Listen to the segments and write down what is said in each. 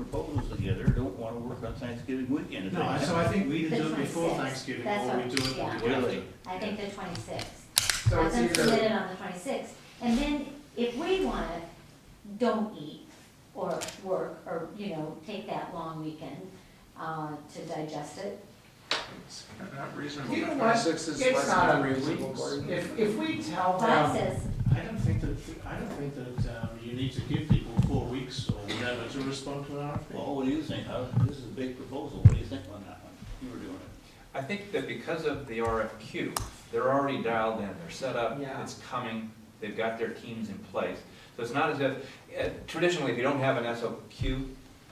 proposals together don't wanna work on Thanksgiving weekend. No, so I think we either The do it before 26th. Thanksgiving That's or we what- do it the yeah. week after. Really? I think the 26th. So Have it's them either, submitted on the 26th. And then if we want to, don't eat or work or, take that long weekend to digest it. It's not reasonable. you know The what, 26th is it's less not than 3 unreasonable, weeks. Gordon. If we tell Bob them, says, I don't think that you need to give people 4 weeks or whatever to respond to an RFP. Well, what do you think? This is a big proposal. What do you think on that one? You were doing it. I think that because of the RFQ, they're already dialed in, they're set up, Yeah. it's coming, they've got their teams in place. So it's not as if, traditionally, if you don't have an SOQ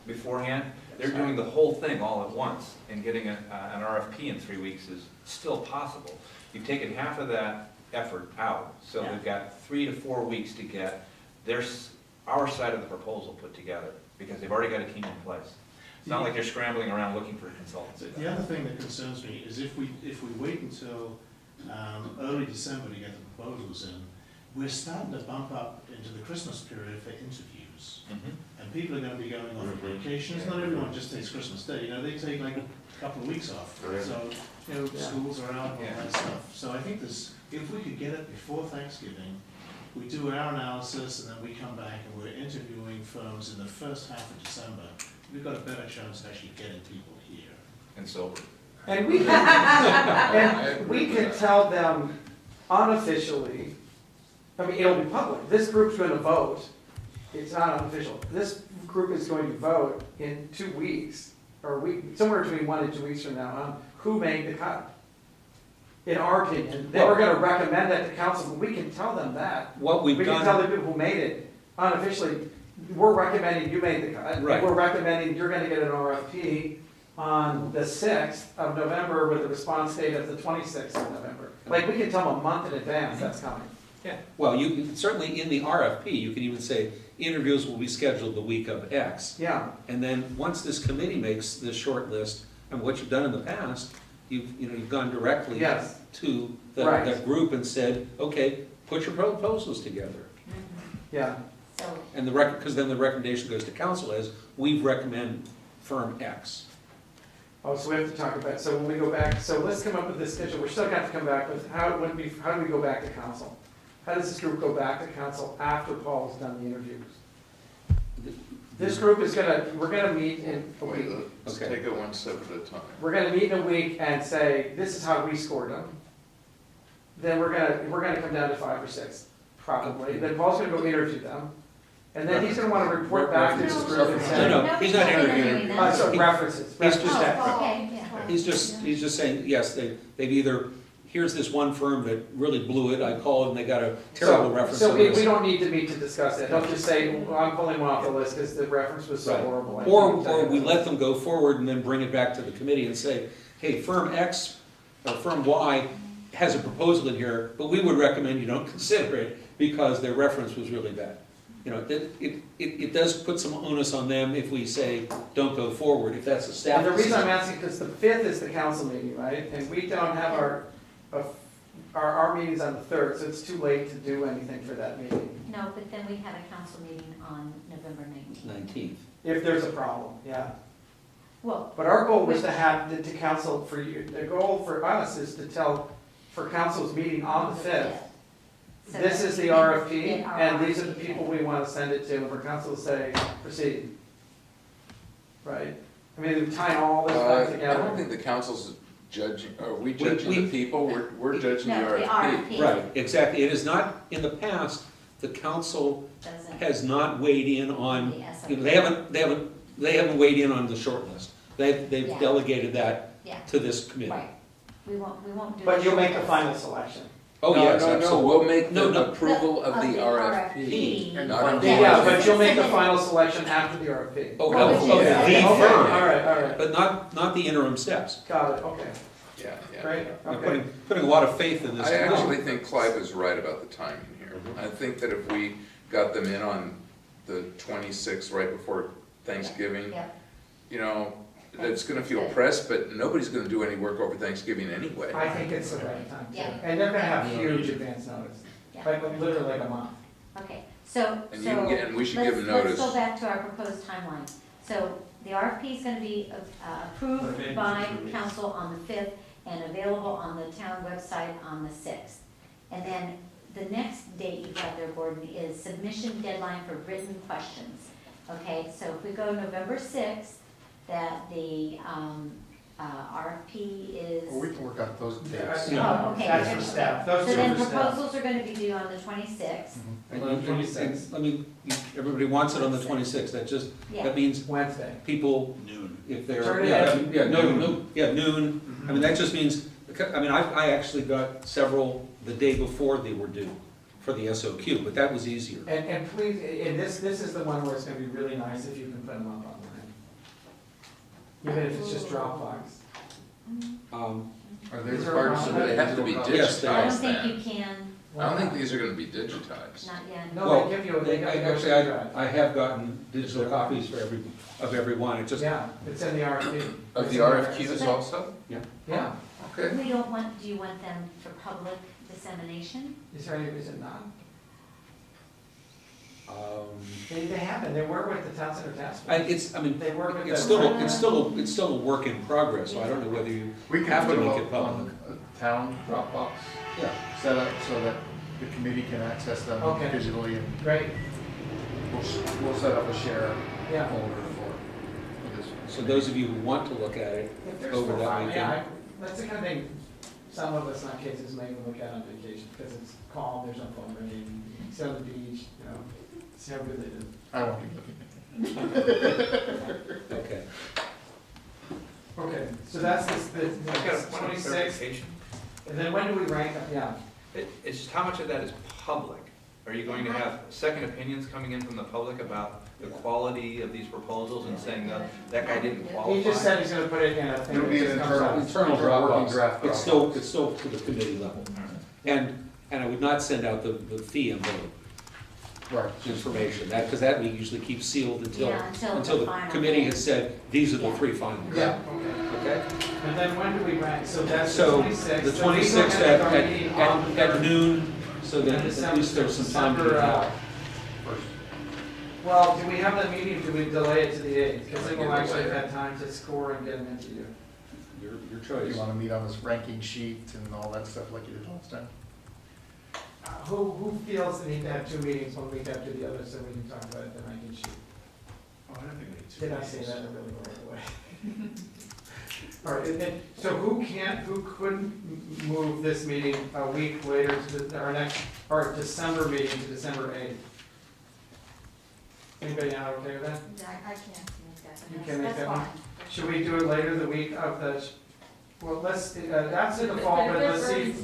beforehand, they're doing the whole thing all at once, and getting an RFP in 3 weeks is still possible. You've taken half of that effort out, so Yeah. they've got 3 to 4 weeks to get our side of the proposal put together, because they've already got a team in place. It's not like they're scrambling around looking for consultants. The other thing that concerns me is if we wait until early December to get the proposals in, we're starting to bump up into the Christmas period for interviews. Mhm. And people are gonna be going off on vacations, not everyone just takes Christmas Day, they take like a couple of weeks off. So, Yeah. schools are out and all that stuff. So I think if we could get it before Thanksgiving, we do our analysis and then we come back and we're interviewing firms in the first half of December, we've got a better chance of actually getting people here. And sober. and we can tell them unofficially, I mean, it'll be public, this group's gonna vote, it's not unofficial, this group is going to vote in 2 weeks, or somewhere between 1 and 2 weeks from now, on who made the cut. In our opinion, they were gonna recommend that to council, but we can tell them that. What We we've can tell done, the people who made it unofficially, we're recommending you made the cut. Right. We're recommending you're gonna get an RFP on the 6th of November with a response date of the 26th of November. Like, we can tell them a month in advance that's coming. yeah, Well, you, certainly in the RFP, you can even say, interviews will be scheduled the week of X. Yeah, And then, once this committee makes this short list, and what you've done in the past, you've gone directly yes, to Right. that group and said, okay, put your proposals together. yeah. so, And because then the recommendation goes to council as, we recommend firm X. Oh, so we have to talk about, so when we go back, so let's come up with this schedule, we're still gonna have to come back with, how do we go back to council? How does this group go back to council after Paul's done the interviews? This group is we're gonna meet in a week. Let's Okay. take it one step at a time. We're gonna meet in a week and say, this is how we scored them. Then we're gonna come down to 5 or 6, probably. Then Paul's gonna go interview them. And then he's gonna wanna report back to this group and say, No, he's not interviewing. so references. He's just- oh, okay, yeah. He's just saying, yes, they've either, here's this one firm that really blew it, I called and they got a terrible reference. So on we this. don't need to meet to discuss it. He'll just say, well, I'm pulling one off the list because the reference was so Right. horrible. I Or can't we tell you. let them go forward and then bring it back to the committee and say, hey, firm X or firm Y has a proposal in here, but we would recommend you don't consider it because their reference was really bad. It does put some onus on them if we say, don't go forward, if that's a staff. And the reason I'm decision. asking, because the 5th is the council meeting, right? And we don't have our meeting's on the 3rd, so it's too late to do anything for that meeting. No, but then we have a council meeting on November 19th. 19th. If there's a problem, yeah. Well, But our goal was to have, to council for you, the goal for us is to tell, for council's meeting on the 5th, so this that is we the can RFP, get our and these are the RFP. people we want to send it to, and for council to say, proceed. Right? I mean, tying all this back I don't together. think the council's judging, are we judging the people? We're judging the No, the RFP. RFP. Right, exactly. It is not, in the past, the council Doesn't. has not weighed in on, The SOP. they haven't weighed in on the short list. They've Yeah. delegated that Yeah, to this committee. right. We won't do. But you'll make the short final list. selection. Oh, yes, No, absolutely. we'll make No, the no. approval of the RFP. RFP. Not on Yeah. Yeah, but you'll make the Submitted. final selection after the RFP. Oh, Well, oh, which oh, is- the Okay, all firm, right, but not the interim steps. got it, okay, Yeah, yeah. great, I'm okay. putting a lot of faith in this. I committee. actually think Clive is right about the timing here. I think that if we got them in on the 26th, right before Thanksgiving, Yep, it's gonna feel pressed, but nobody's gonna do any work over Thanksgiving anyway. I think it's the right time too. Yeah. And they're gonna have huge advance notice, yeah, like literally like a month. okay, so, And we should give them let's notice. go back to our proposed timeline. So the RFP is gonna be approved by council on the 5th and available on the town website on the 6th. And then the next date you have there, Gordon, is submission deadline for written questions. Okay, so if we go November 6th, that the RFP is. Well, we can work out those dates. Oh, okay. That's for staff, those So two then for staff. proposals are gonna be due on the 26th. And I mean, everybody wants it on the 26th, that just, Yeah, that means Wednesday. people, Noon. if they're, Turn it yeah, in. noon. I mean, that just means, I mean, I actually got several the day before they were due for the SOQ, but that was easier. And please, and this is the one where it's gonna be really nice if you can put them up online. Even if it's just Dropbox. Are they These are required on- to They have to be Yes, they I don't digitized think then. you can, I don't think these are gonna be digitized. not yet. No, Well, they give you, they give you. Actually, I have gotten digital copies for every one, it just, Yeah, it's in the RFP. Of It's the in RFQs also? Yeah, Okay. We don't want, do you want them for public dissemination? is there any reason not? um, They happen, they work with the town center task I, force. I mean, They work with it's them. still a work in progress, so I don't know whether you We can have put to them make it up public. on a town Dropbox Yeah, setup so that the committee can access them Okay. digitally, and Great, we'll set up a share yeah. folder for this. so those of you who want to look at it, If there's over that yeah, weekend. that's the kind of thing, some of us in our cases may even look at on vacation, because it's calm, there's no phone ringing, sit on the beach, you know, see how good they do. I won't be looking at it. Okay. Okay, so that's the I got a point of 26th, clarification. and then when do we rank them? Yeah, It's just how much of that is public? Are you going to have second opinions coming in from the public about the quality of these proposals and saying that that guy didn't qualify? he just said he's gonna put it in a thing. It'll be that an just comes out. Internal working Dropbox, draft it's still to the committee level. And I would not send out the fee envelope Right. information, because that we usually keep sealed Yeah, until the final committee thing. has said, these are the Yeah. three finalists. Yeah, okay. Okay? And then when do we rank? So that's the So, 26th. the So we look 26th at our meeting on the at 3rd. noon, so that at least there's some time to December, get out. Well, do we have that meeting, do we delay it to the 8th? Because then Get we'll it actually later. have time to score and get them into you. Your Do choice. you want to meet on this ranking sheet and all that stuff like you did last time? Who feels the need to have two meetings, one week after the other, so we can talk about it then I can shoot? Oh, I don't think we need to. Did I say that in a really wrong way? All right, and then, so who couldn't move this meeting a week later to our next, our December meeting to December 8th? Anybody not okay with that? I can't make that. You can make That's that one? fine. Should we do it later the week of the, well, let's, that's in the fall, but let's see,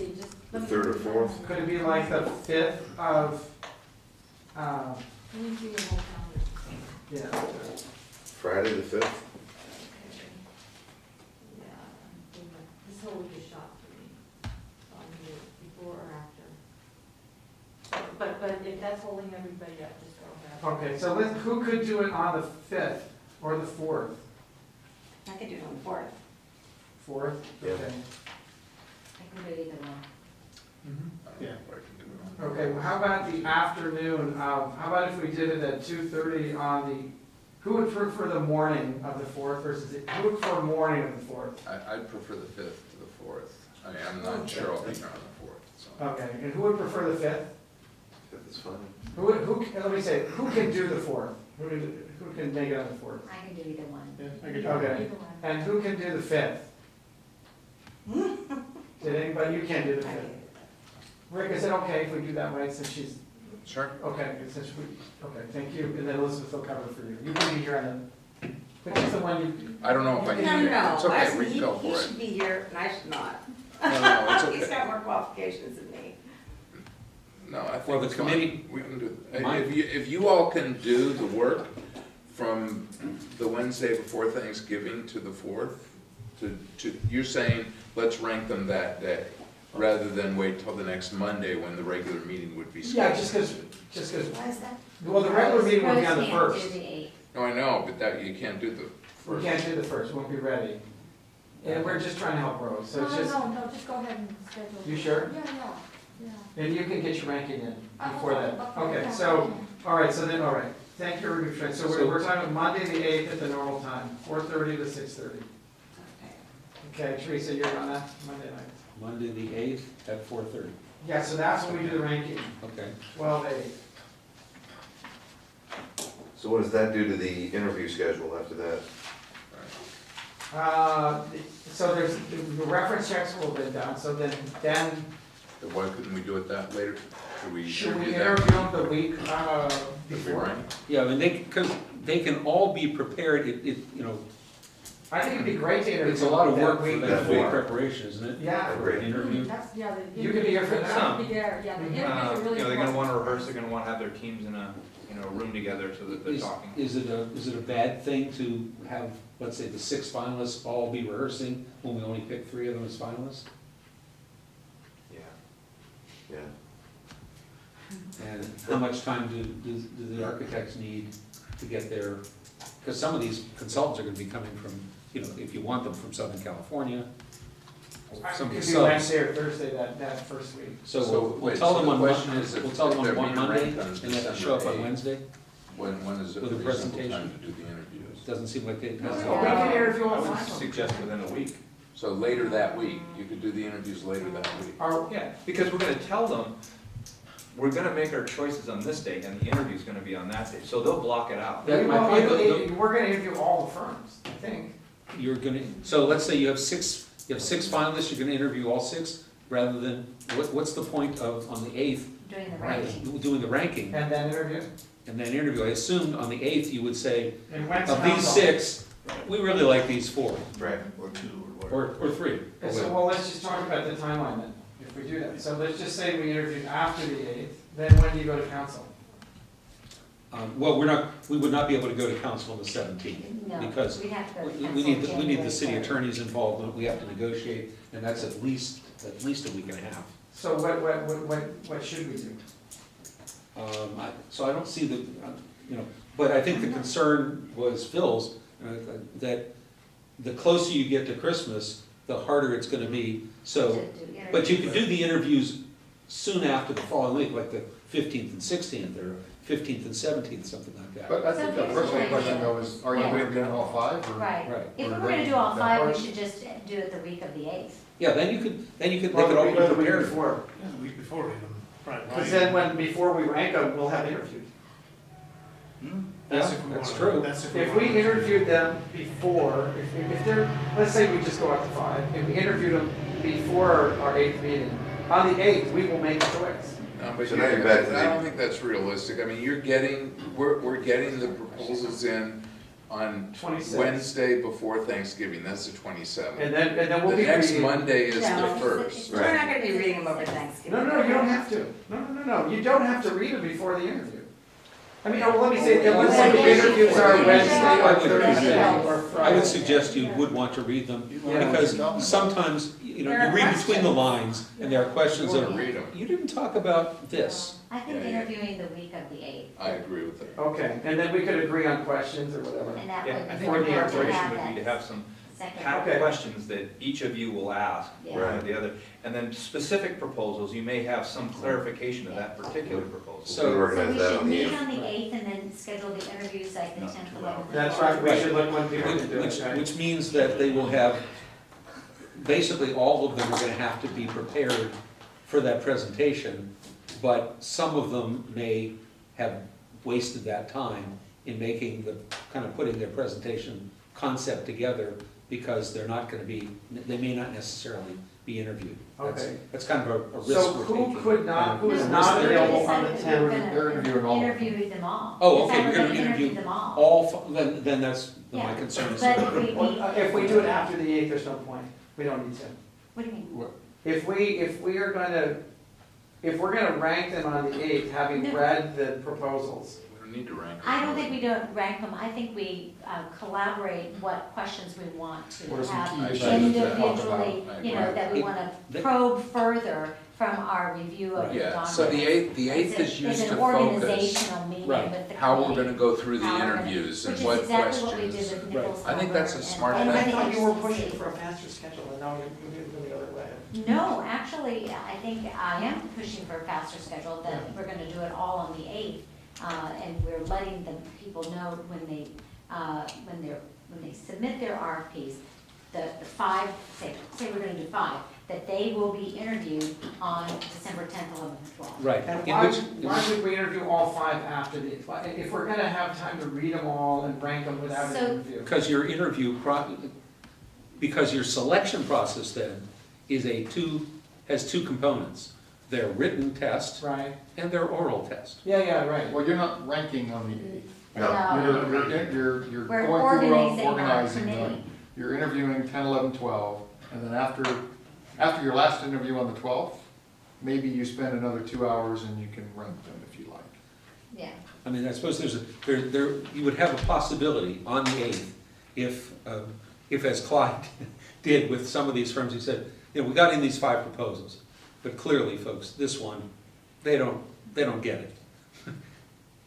The 3rd or 4th? could it be like the 5th of, yeah, Friday the 5th? This whole week is shot for me, so I'm gonna do it before or after. But if that's holding everybody up, just go ahead. okay, so who could do it on the 5th or the 4th? I could do it on the 4th. 4th, Yeah. okay. I can do either one. I don't know if I can do it on. Okay, well, how about the afternoon, how about if we did it at 2:30 on the, who would prefer the morning of the 4th versus, who would prefer morning of the 4th? I'd prefer the 5th to the 4th. I mean, I'm not sure I'll be here on the 4th, so. Okay, and who would prefer the 5th? 5th is fine. Let me say, who can do the 4th? Who can make it on the 4th? I can do either one. Yeah, I could. Okay, Either one. and who can do the 5th? Did anybody, you can't do the I 5th? can do Rick, is it okay if we do that way since she's, Sure. okay, since we, okay, thank you, and then Elizabeth will cover for you. You can be here on the, which is the one you, I don't know if I can. No, no, It's no. okay, we can go He for it. should be here and I should not. No, it's He's okay. got more qualifications than me. No, I think Well, the it's fine. committee- We can do, Mine- if you all can do the work from the Wednesday before Thanksgiving to the 4th, you're saying, let's rank them that day, rather than wait till the next Monday when the regular meeting would be yeah, scheduled. just because, Why is that? well, the regular meeting will be on the Rose 1st. can't do the 8th. No, I know, but that, you can't do the We first. can't do the 1st, we won't be ready. And we're just trying to help Rose, so No, it's no, just, no, just go ahead and schedule. You sure? Yeah, yeah. and you can get your ranking in Uh, before that. okay, Okay, yeah. so, all right, so then, all right, Thank you, Ruby Fred. So we're talking Monday the 8th at the normal time, 4:30 to 6:30. Okay, Teresa, you're on that Monday night. Monday, the 8th at 4:30. Yeah, so that's when we do the ranking, Okay. 12/8. So what does that do to the interview schedule after that? So there's, the reference checks will have been done, so then Why couldn't we do it that later? should we that? interview them the week before? Right. Yeah, I mean, because they can all be prepared, I think it'd be great to interview it's a lot of them work that for week that before. week preparation, isn't it? Yeah. For an interview. That's, yeah, the. You could be here for that. Some. Be there, yeah, the interviews are really. They're gonna wanna important. rehearse, they're gonna wanna have their teams in a, room together so that they're talking. Is it a bad thing to have, let's say, the 6 finalists all be rehearsing when we only pick 3 of them as finalists? Yeah. Yeah. And how much time do the architects need to get there? Because some of these consultants are gonna be coming from, if you want them from Southern California. Some of It the could be subs. Wednesday or Thursday that first week. So So, we'll wait, tell so them the on question Monday, is if- we'll tell them if they're on being Monday, ranked on and they have to December show up on 8th. Wednesday. When is it With a reasonable presentation. time to do the interviews? Doesn't seem like they. No, we can interview I all would 5 of them. suggest within a week. So later that week, you could do the interviews later that week. Yeah, because we're gonna tell them, we're gonna make our choices on this date, and the interview's gonna be on that date, so they'll block it out. That- my point, We're gonna interview all the firms, I think. You're gonna, so let's say you have 6 finalists, you're gonna interview all 6, rather than, what's the point of, on the 8th, Doing the ranking. doing the ranking, And then interview. and then interview? I assumed on the 8th, you would say, And when's of these council? 6, we really like these 4, Right. Or 2 or whatever. or 3. Okay, so, well, let's just talk about the timeline then, if we do that. So let's just say we interview after the 8th, then when do you go to council? Well, we would not be able to go to council on the 17th, No, because we'd have to go to we council need, we need January the city 3rd. attorney's involvement, we have to negotiate, and that's at least a week and a half. So what should we do? So I don't see the, but I think the concern was Phil's, that the closer you get to Christmas, the harder it's gonna be. So, To do but you interviews. could do the interviews soon after the following week, like the 15th and 16th, or 15th and 17th, something like that. But I think the personal question though is, are you Yeah. interviewing all 5 or? Right. Right. If we Or were gonna do all that 5, we part? should just do it the week of the 8th. Yeah, then you could, they could Or all be the week prepared. before. Yeah, the week before, right. Because then before we rank them, we'll have interviewed. That's if we That's want. true. That's If want we to. interviewed them before, if they're, let's say we just go up to 5, if we interviewed them before our 8th meeting, on the 8th, we will make a choice. No, but So now you're back to I the- don't think that's realistic. I mean, we're getting the proposals in on 26. Wednesday before Thanksgiving, that's the 27th. And then we'll The be next reading. Monday is No, the 1st. We're not gonna be reading them over Thanksgiving. No, you don't have to. No, you don't have to read them before the interview. I mean, let me say, let's say the interviews are Wednesday or Thursday or Friday. I would suggest you would want to read them, Yeah. because sometimes, you read between the lines, and there are questions You that, wanna read 'em. you didn't talk about this. I think Yeah, yeah. interviewing the week of the 8th. I agree with that. Okay, and then we could agree on questions or whatever. And that Yeah, would I be think for the the preparation would be to have some second. packed Okay. questions that each of you will ask, Yeah. one or the other. And then specific proposals, you may have some clarification of that particular proposal. So- We So organize we that should on the meet 8th. on the 8th and then schedule the interviews like the 10th, 11th. and That's 12th. right, we should look when people can do it, Which, right? which means that they will have, basically all of them are gonna have to be prepared for that presentation, but some of them may have wasted that time in making kind of putting their presentation concept together, because they're not gonna be, they may not necessarily be interviewed. Okay. That's kind of a risk So we're who taking. could not, who No, is we not already available on the decided that we're 10th? They're interviewing all of them. Interview them all. Oh, okay, Decide you're we're gonna interview them all. Then that's my Yeah, concern. is- But if we meet, If we do it after the 8th, there's no point. We don't need to. what do you mean? If we're gonna rank them on the 8th, having No. read the proposals, We don't need to rank them. I don't think we don't rank them, I think we collaborate what questions we want What are to some have key issues to talk individually, about? you know, that we wanna probe further from our review of the Yeah, documents. so the 8th It's is a- used it's to an focus organizational meeting Right. with the how we're committee. gonna go through the How we're gonna- interviews and Which what is exactly what we did questions. with Nichols. I think that's a Humber smart and and I thing. thought you were HCC. pushing for a faster schedule, and now you're moving the other way. No, actually, I think I am pushing for a faster schedule, that we're gonna do it all on the 8th. and we're letting the people know when they submit their RFPs, the five, say we're gonna do five, that they will be interviewed on December 10th, 11th, and 12th. Right. And In why, which- why would we interview all five after these? If we're gonna have time to read them all and rank them without an So- interview? Because your because your selection process then has two components. Their written test Right, and their oral test. yeah, right. Well, you're not ranking on the 8th. No. You're We're going through organizing our organizing committee. them. You're interviewing 10, 11, 12, and then after your last interview on the 12th, maybe you spend another 2 hours and you can rank them if you like. Yeah. I mean, I suppose you would have a possibility on the 8th, if as Clyde did with some of these firms, he said, you know, we got in these 5 proposals, but clearly, folks, this one, they don't get it.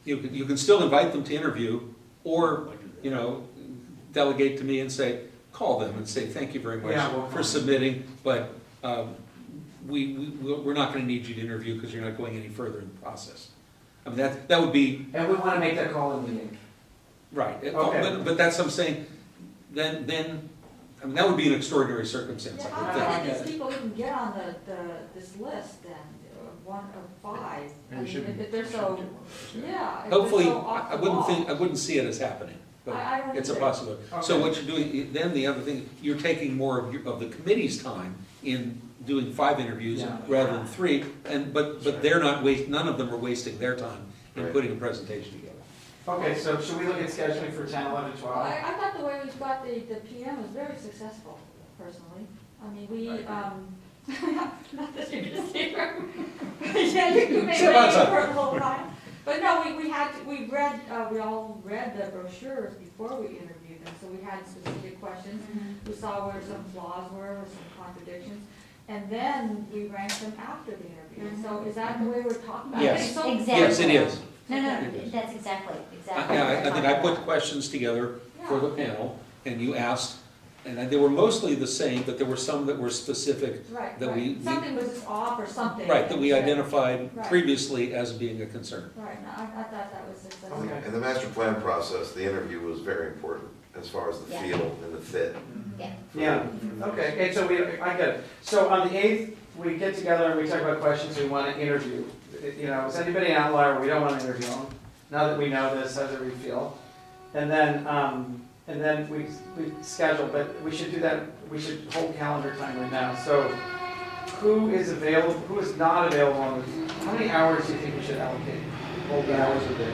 You can still invite them to interview, or, you know, delegate to me and say, call them and say, thank you very much Yeah, we'll for call submitting, but we're not gonna need you to interview because you're not going any further in the process. I mean, that would be, And we wanna make that call in the meeting. right, Okay. but that's what I'm saying, then, I mean, that would be an extraordinary circumstance, Yeah, I would how think. many of these people even get on this list then, one of 5? I And mean, you shouldn't- if they're you so, shouldn't get one. yeah. if they're Hopefully, so off I the wouldn't wall. I wouldn't see it as happening, but I don't it's a either. possibility. So Okay. what you're doing, then the other thing, you're taking more of the committee's time in doing 5 interviews Yeah. rather than 3, but they're not none of them are wasting their time in Right. putting a presentation together. Okay, so should we look at scheduling for 10, 11, 12? I thought the way we've got the PM was very successful, personally. I mean, we, not that you're gonna see her. Yeah, you may Sit wait outside. for the whole time. But no, we all read the brochures before we interviewed them, so we had specific questions. We saw where some flaws were, or some contradictions, and then we ranked them after the interview. So is that the way we're talking about it? Yes. So- Exactly. Yes, it is. No, It is. that's exactly. I think I put questions together for the panel, and you asked, and they were mostly the same, but there were some that were specific, Right, that we- right. Something was just off or something. right, that we Yeah. identified Right. previously as being a concern. Right, no, I thought that was successful. Okay. In the master plan process, the interview was very important as far as the Yeah. feel and the fit. Yeah, okay, and so I get it. So on the 8th, we get together and we talk about questions we want to interview. You know, is anybody an outlier we don't want to interview them? Now that we know this, how do we feel? And then we schedule, but we should do that, we should hold calendar time right now. So who is available, who is not available on the, how many hours do you think we should allocate? Hold the hours a day.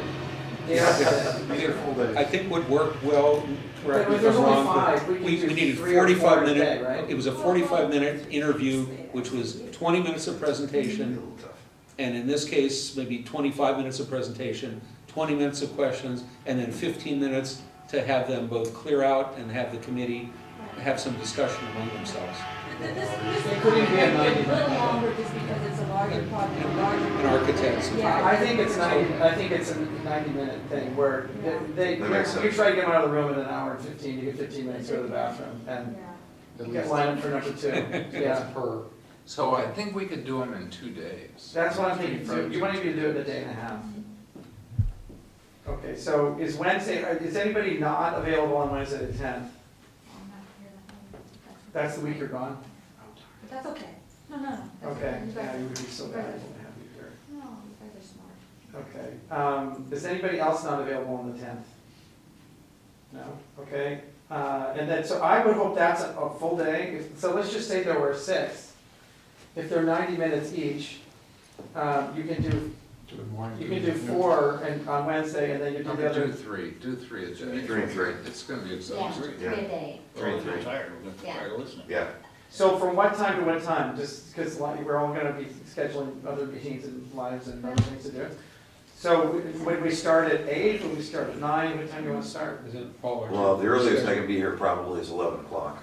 Yeah. Make it a full day. I think would work well, correct me But if there's I'm only wrong, but 5, we we can do needed 3 or 4 a 45-minute, day, right? it was a 45-minute interview, which was 20 minutes of presentation, and in this case, maybe 25 minutes of presentation, 20 minutes of questions, and then 15 minutes to have them both clear out and have the committee have some discussion among themselves. This It could even be a a 90 little longer just because it's a larger project, a larger. And architects. Yeah. I think it's a 90-minute thing where they, That makes you sense. try to get them out of the room in an hour and 15, you get 15 minutes to go to the bathroom, and Yeah. At get least lined up for number 2. Yeah, that's per. So I think we could do them in 2 days. that's what I'm thinking, so you want me to do it in a day and a half. Okay, so is anybody not available on Wednesday the 10th? I'm not here that long. That's the week you're gone? But that's okay. No, no, no. that's Okay, You yeah, guys, you would be so valuable to have you here. no, you guys are smart. Okay, is anybody else not available on the 10th? No, okay, and then, so I would hope that's a full day, so let's just say there were 6. If they're 90 minutes each, you can do, Good morning. you can do 4 on Wednesday, and then you do No, the but other. do 3 a day. 3 and 3. It's gonna be Yeah, exhausting. 3 a day. We're all getting tired, we're gonna Yeah. tired of listening. Yeah, So from what time to what time? Just because we're all gonna be scheduling other meetings and lives and other things to do. So would we start at 8, would we start at 9, what time do you want to start? Is it Paul or? well, the earliest I can be here probably is 11 o'clock,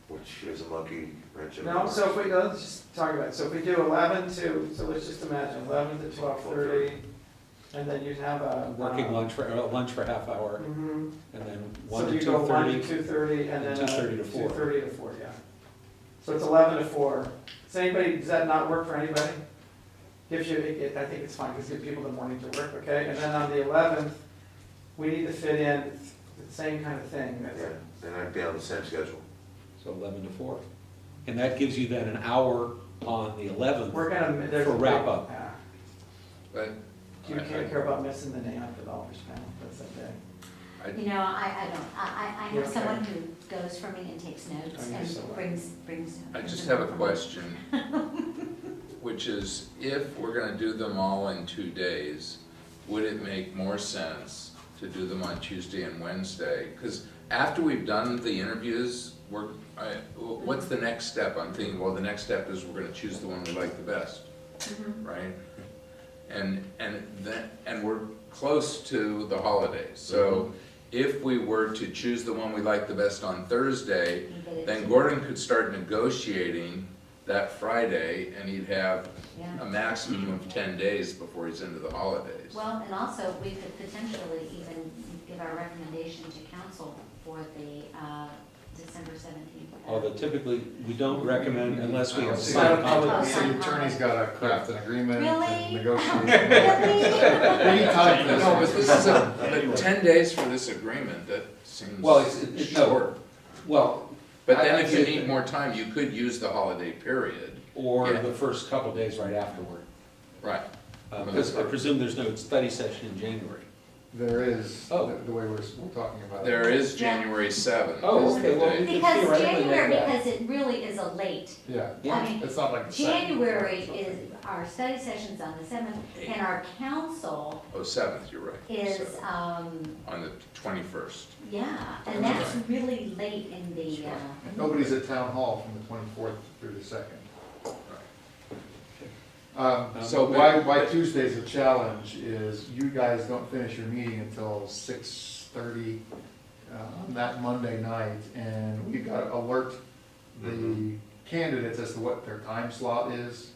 which is a monkey wrench in the No, works. so if we, let's just talk about it. So if we do 11 to, so let's just imagine 11 to 12:30, and then you'd have a. Working lunch for half hour, Mhm. and then 1 So to you go 1 to 2:30. 2:30, and then. 2:30 to 4. 2:30 to 4, yeah. So it's 11 to 4. Does that not work for anybody? gives you, I think it's fine, because it gives people the morning to work, okay? And then on the 11th, we need to fit in the same kind of thing. Yeah, then I'd be on the same schedule. So 11 to 4. And that gives you then an hour on the 11th We're gonna, there's a for wrap up. Yeah. But You can't care about missing the NAIOP developers panel, that's okay. You know, I don't, I know Okay. someone who goes for me and takes notes Oh, you're so and lucky. brings. I just them have a from- question, which is, if we're gonna do them all in 2 days, would it make more sense to do them on Tuesday and Wednesday? Because after we've done the interviews, what's the next step? I'm thinking, well, the next step is we're gonna choose the one we like the best, right? And we're close to the holidays, so if we were to choose the one we like the best on Thursday, You get it then to- Gordon could start negotiating that Friday, and he'd have Yeah. a maximum of 10 days before he's into the holidays. Well, and also, we could potentially even give our recommendation to council for the December 17th. Although typically, we don't recommend unless we have See, signed Oh, contract. the city attorney's gotta craft an agreement Really? and negotiate. Really? We need time for this. No, but this is but 10 days for this agreement, that seems Well, it's no, short. well, But I- then I'd if you say need that- more time, you could use the holiday period. or Yeah. the first couple days right afterward. Right. Because I presume there's no study session in January. There is, Oh. the way we're talking about it. There is January 7th. Oh, is the okay, well, date. we- Because Theoretically, January, like that. because it really is a late, Yeah, Yeah. I mean, it's not like the second. January is, our study session's on the 7th, and our council Oh, 7th, you're right. is, 7th. On the 21st. yeah, and that's really late in the, And nobody's at town hall from the 24th through the 2nd. So, Why Tuesday's a challenge is you guys don't finish your meeting until 6:30 on that Monday night, and we've got to alert the candidates as to what their time slot is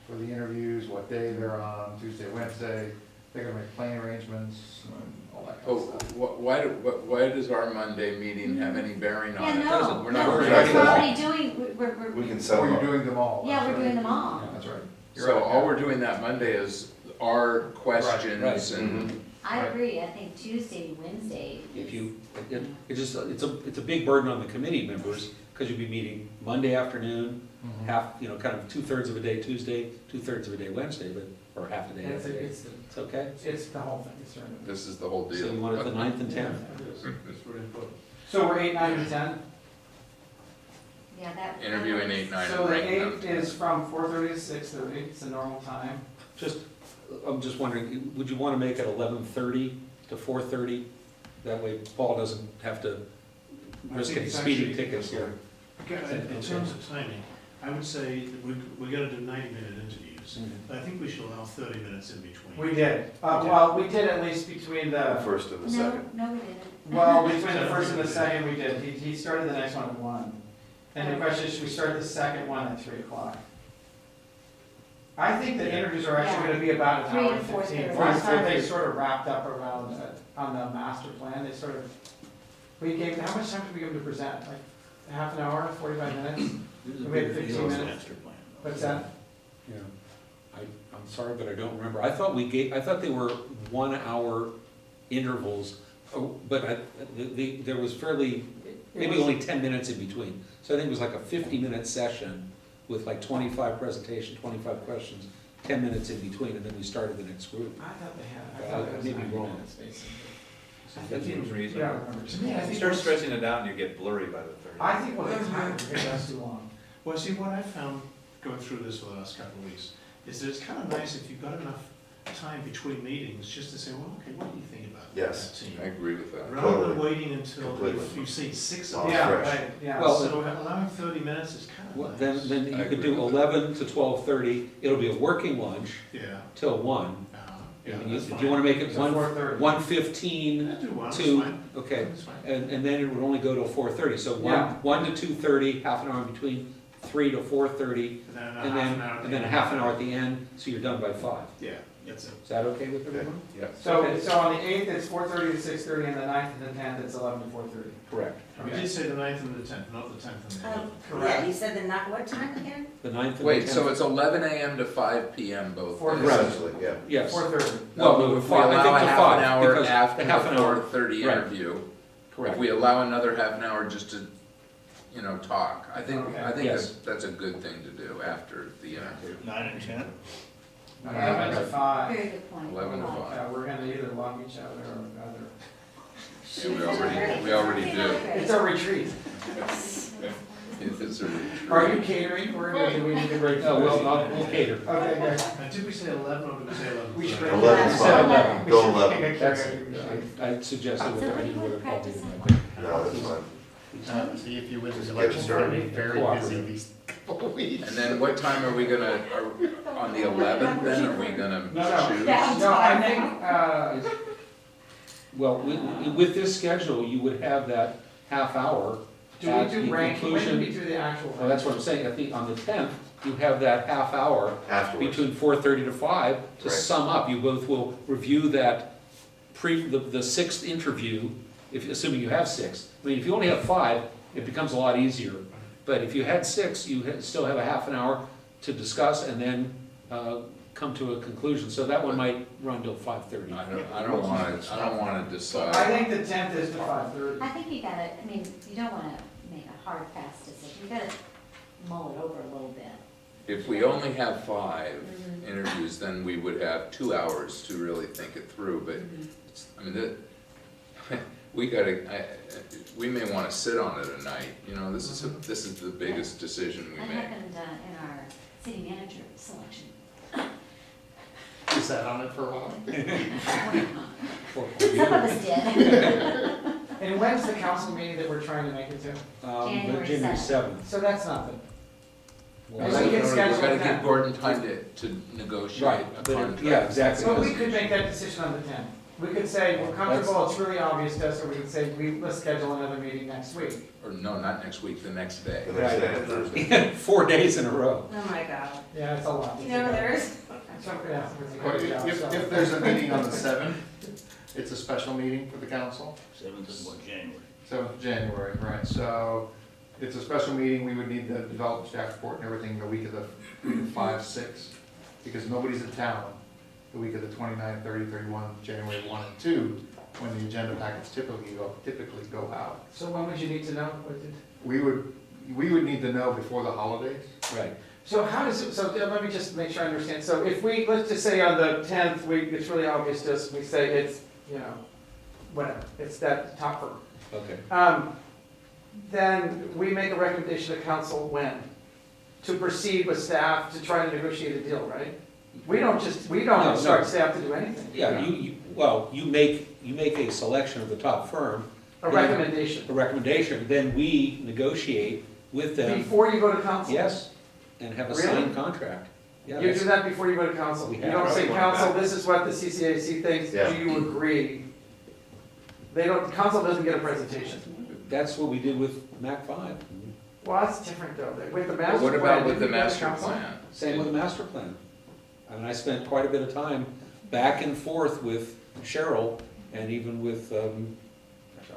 for the interviews, what day they're on, Tuesday, Wednesday. They're gonna make plane arrangements and all that kind Oh, of stuff. why does our Monday meeting have any bearing on yeah, it? no, We're not no, worried because about we're that. already doing, we're, We can set Oh, them you're up. doing them all. yeah, that's we're right. doing them all. Yeah, that's right. You're So right, all yeah. we're doing that Monday is our questions right. and, I agree, I think Tuesday, Wednesday. If you, it's a big burden on the committee members, because you'll be meeting Monday afternoon, Mhm. half, kind of 2/3 of a day Tuesday, 2/3 of a day Wednesday, but, or half a day. And it's, every day. it's, It's okay? it's the whole thing, it's certainly. this is the whole So you deal. want it the 9th and 10th? It's really important. So we're 8, 9, and 10? Yeah, that. Interviewing 8, 9, So and the ranking them. 8th is from 4:30 to 6:30, it's a normal time. I'm just wondering, would you want to make it 11:30 to 4:30? That way Paul doesn't have to I risk think any it's speeding actually- tickets here. Okay, in terms of timing, I would say that we're gonna do 90-minute interviews. I think we should allow 30 minutes in between. We did, We did. well, we did at least between The the, first and the No, second. no, we didn't. well, between the first and the second, we did. He started the next one at 1. And the question is, should we start the second one at 3 o'clock? I think the interviews are actually gonna be about an 3 hour to and 15. 4:30. Last time they sort of wrapped up around, on the master plan, they sort of, we gave, how much time did we give them to present? Like half an hour, 45 minutes? We had 15 minutes. Master plan. What's that? Yeah. I'm sorry, but I don't remember. I thought they were 1 hour intervals, but there was fairly, maybe only 10 minutes in between. So I think it was like a 50-minute session with like 25 presentation, 25 questions, 10 minutes in between, and then we started the next group. I thought they had, I thought it was Maybe 90 wrong. minutes, basically. That seems Yeah, I reasonable. remember. To me, I You think start what's- stretching it out and you get blurry by the 30. I think, well, the time, because that's too long. Well, see, what I found going through this for the last couple of weeks is that it's kind of nice if you've got enough time between meetings just to say, well, okay, what do you think about Yes. that team? I agree with that. Rather than waiting until Completely. you've seen 6 Oh, of them. Yeah, fresh. right, yeah. Well, So allowing 30 minutes is kind Well, of then, nice. then I you could agree do with that. 11 to 12:30. It'll be a working lunch Yeah, till 1. yeah, And you- that's If fine. you want to make it So 4:30. 1:15, Yeah, do one, that's to- fine. okay. That's fine. and then it would only go till 4:30. So Yeah. 1 to 2:30, half an hour in between, 3 to 4:30, And then and half an then, hour. and then a half an hour at the end, so you're done by 5. Yeah, that's it. Is that okay with everyone? Yes. So on the 8th, it's 4:30 to 6:30, and the 9th and the 10th, it's 11 to 4:30. Correct. We did say the 9th and the 10th, not the 10th and the 11th. Yeah, you said the not, what time again? The 9th and the 10th. Wait, so it's 11 AM to 5 PM both Four- days? Essentially, yeah. Yes. 4:30. No, Well, if we five, I allow think a to half five, an hour because after half the an hour, 4:30 right. interview, Correct. if we allow another half an hour just to, talk, I think Okay. Yes. that's a good thing to do after the interview. 9 and 10? 11 to 5. Very good point. 11 to 5. Yeah, we're gonna either love each other or other. Yeah, we already do. It's a retreat. It is a retreat. Are you catering, or do we need to break? No, we'll cater. Okay, good. And did we say 11 or did we say 11? We should. 11 is said fine. 11. Go 11. That's, That's. I suggested So that I what do didn't you want want to to call practice it. on? No, that's fine. See if you win this Just election, get we're gonna started. be very busy these couple of weeks. And then what time are we gonna, on the 11th then, are we gonna No. choose? No, I think, Well, with this schedule, you would have that half hour do we at do the ranking, when do we conclusion. do the actual? Well, that's what I'm saying, on the 10th, you have that half hour Afterwards. between 4:30 to 5 to Right. sum up. You both will review that the sixth interview, assuming you have six. I mean, if you only have 5, it becomes a lot easier. But if you had 6, you still have a half an hour to discuss and then come to a conclusion. So that one might run till 5:30. I don't wanna decide. I think the 10th is to 5:30. I think you gotta, I mean, you don't wanna make a hard, fast decision, you gotta mull it over a little bit. If we only have 5 interviews, then we would have 2 hours to really think it through, but, I mean, we may wanna sit on it a night, this is the biggest decision we That make. happened in our city manager selection. You sat on it for a while. Some of us did. And when's the council meeting that we're trying to make it to? January January 7th. 7th. So that's nothing. Well, Maybe we can schedule We're gonna that. give Gordon time to negotiate Right, a but contract. yeah, exactly. But we could make that decision on the 10th. We could say, we're comfortable, it's really obvious to us, or we could say, let's schedule another meeting next week. Or no, not next week, the next day. The next day, Thursday. 4 days in a row. Oh my God. Yeah, it's a lot. You know, there's, If there's a meeting on the 7th, it's a special meeting for the council, 7th is what, January? 7th of January, right, so it's a special meeting, we would need to develop staff report and everything the week of 5, 6, because nobody's in town the week of the 29th, 30, 31, January 1 and 2, when the agenda packets typically go out. So when would you need to know? We would need to know before the holidays. Right. So how does it, so let me just make sure I understand. So if we, let's just say on the 10th, it's really obvious to us, we say it's, whatever, it's that top firm. Okay. Then we make a recommendation to council when? To proceed with staff to try to negotiate a deal, right? We don't No. instruct staff to do anything. Yeah, you make a selection of the top firm, A recommendation. a recommendation, then we negotiate with them, Before you go to council? yes, and have a Really? signed contract. Yeah, You do that's- that before you go to council? We You have. don't say, council, this is what the CCAC thinks, Yeah. do you agree? Council doesn't get a presentation. That's what we did with MAC 5. Well, that's different though, with the But master plan. what about with did the we go to master council? plan? Same with the master plan. I mean, I spent quite a bit of time back and forth with Cheryl and even with, gosh,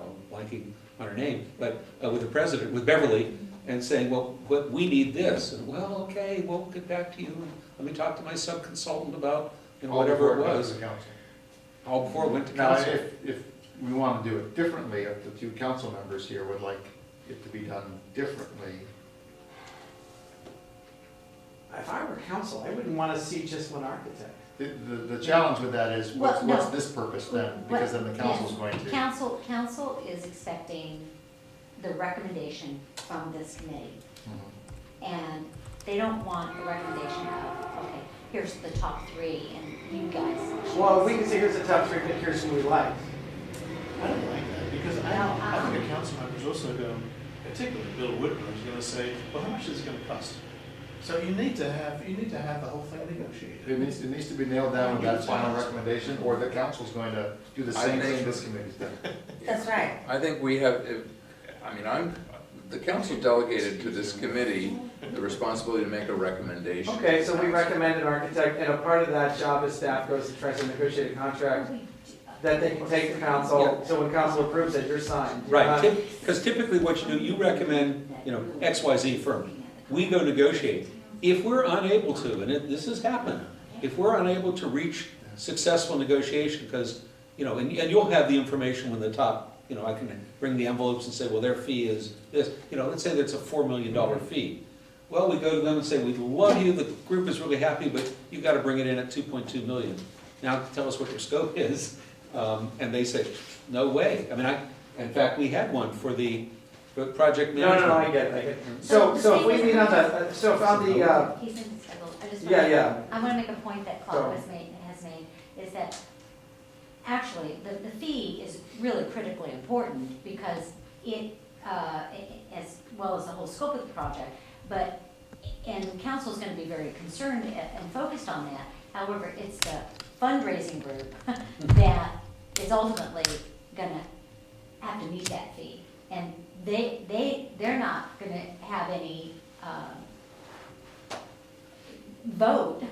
I'm blanking on her name, but with the president, with Beverly, and saying, well, we need this. And, well, okay, we'll get back to you. Let me talk to my sub-consultant about, whatever it was. The council. All before it went to Now, council. if we want to do it differently, if the 2 council members here would like it to be done differently, If I were council, I wouldn't want to see just one architect. the challenge with that is, Well, what's no. this purpose then? Because then the council's going to. Council is expecting the recommendation from this committee. Mhm. And they don't want the recommendation of, okay, here's the top 3 and you guys. Well, we can say, here's the top 3, but here's who we like. I don't like that, because I think a council member's also going, particularly Bill Whitmer, is going to say, well, how much is it going to cost? So you need to have the whole thing negotiated. It needs to be nailed down with that final recommendation, or the council's going to do the I same think- thing this committee's done. that's right. I think we have, the council delegated to this committee the responsibility to make a recommendation. Okay, so we recommend an architect, and a part of that job is staff goes to try to negotiate a contract. that they can take to council, so when council approves it, you're signed. You're Right, not- because typically what you do, you recommend, XYZ firm. We go negotiate. If we're unable to, and this has happened, if we're unable to reach successful negotiation, because, and you'll have the information when the top, I can bring the envelopes and say, well, their fee is this, let's say that's a $4 million fee. Well, we go to them and say, we love you, the group is really happy, but you've got to bring it in at 2.2 million. Now tell us what your scope is. And they say, no way. I mean, in fact, we had one for the project management. No, I get it. So if we meet on the, so if on the, He's in the schedule, I just yeah. I want to make a point that Claude has made, is that actually, the fee is really critically important because it, as well as the whole scope of the project, and council's gonna be very concerned and focused on that. However, it's the fundraising group that is ultimately gonna have to meet that fee. And they're not gonna have any, vote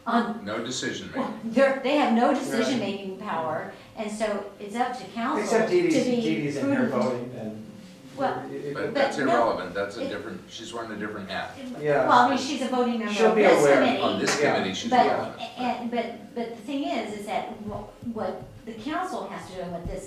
on, No decision making. they have no decision-making power, and so it's up to council except to Dee be Dee's in here prudent. voting, and. Well, But that's no. irrelevant, that's a different, she's wearing a different hat. Yeah. Well, I mean, she's a voting member She'll of be this aware. committee. On this Yeah. committee, she's But, relevant. but the thing is that what the council has to do and what this